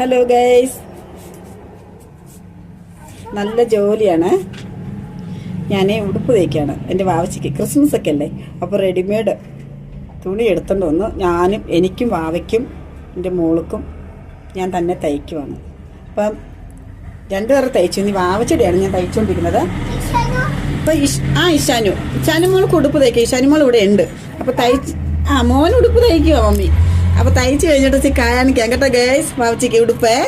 Hello guys, നല്ല ജോലിയാണ്. ഞാൻ ഉടുപ്പ് തയ്ക്കുകയാണ്. എൻ്റെ വാവച്ചിക്ക് ക്രിസ്മസ് ഒക്കെ അല്ലേ, അപ്പോൾ റെഡിമെയ്ഡ് തുണി എടുത്തുകൊണ്ട് വന്ന് എനിക്കും വാവയ്ക്കും എൻ്റെ മോൾക്കും ഞാൻ തന്നെ തയ്ക്കുവാണ്. അപ്പം രണ്ടുപേർ തയ്ച്ചു. ഇനി വാവച്ചടിയാണ് ഞാൻ തയ്ച്ചുകൊണ്ടിരിക്കുന്നത്. അപ്പം ഇഷാനു മോൾക്ക് ഉടുപ്പ് തയ്ക്കുക. ഇഷാനു മോൾ ഇവിടെ ഉണ്ട്. അപ്പോൾ മോൻ ഉടുപ്പ് തയ്ക്കുക മമ്മി. അപ്പോൾ തയ്ച്ച് കഴിഞ്ഞിട്ട് കാണിക്കാം കേട്ടോ ഗൈസ്. വാവച്ചിക്ക് ഉടുപ്പേ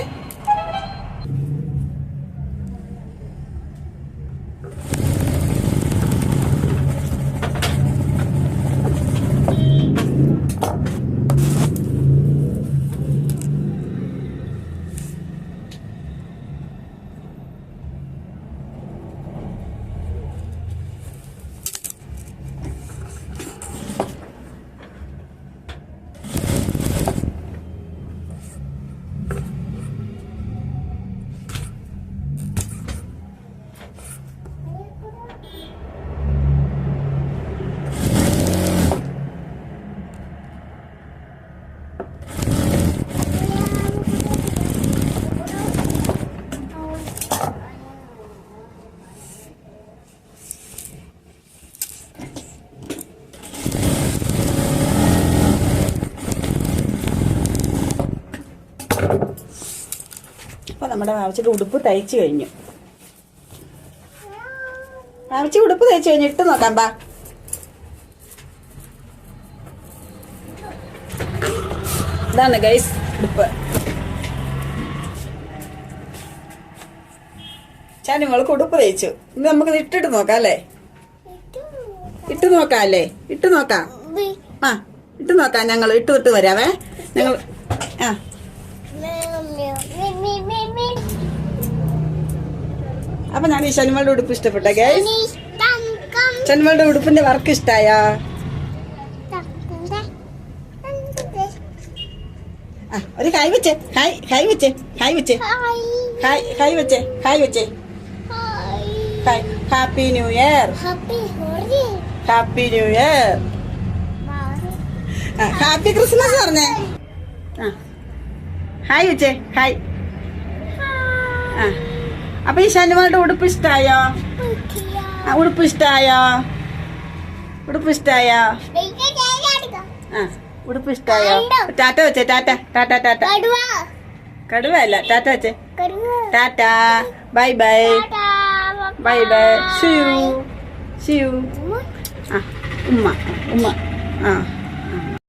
അപ്പോൾ നമ്മുടെ വാവച്ചിയുടെ ഉടുപ്പ് തയ്ച്ചു കഴിഞ്ഞു. വാവച്ചി ഉടുപ്പ് തയ്ച്ചു കഴിഞ്ഞു. ഇട്ട് നോക്കാം ബാ. ഇതാണ് ഗൈസ് ഉടുപ്പ്. ചാനിമോൾക്ക് ഉടുപ്പ് തയ്ച്ചു. ഇന്ന് നമുക്ക് ഇട്ടിട്ട് നോക്കാം അല്ലേ? ഇട്ട് നോക്കാം അല്ലേ? ഇട്ട് നോക്കാം. ഇട്ട് നോക്കാം. ഞങ്ങൾ ഇട്ട് വരാവേ. ഞങ്ങൾ അപ്പൊ ഞാൻ ഈ ഷനിമോളുടെ ഉടുപ്പ് ഇഷ്ടപ്പെട്ട ഗൈസ്. ഷനിമോളുടെ ഉടുപ്പിന്റെ വർക്ക് ഇഷ്ടായോ? ഒരു ഹായ് വെച്ചേ. ഹായ് വെച്ചേ. ഹായ് വെച്ചേ. ഹായ് വെച്ചേ. Hi. Happy new year. Happy new year. Happy Christmas പറഞ്ഞേ. ഹായ് വെച്ചേ. ഹായ്. അപ്പൊ ഈ ഷനിമോളുടെ ഉടുപ്പ് ഇഷ്ടായോ? ഉടുപ്പ് ഇഷ്ടായോ? ഉടുപ്പ് ഇഷ്ടായോ? ടാറ്റ വെച്ചേ. ടാറ്റ. കടുവ അല്ല, ടാറ്റ വെച്ചേ. ടാറ്റ. ബൈ. ഷിയു. ഉമ്മ.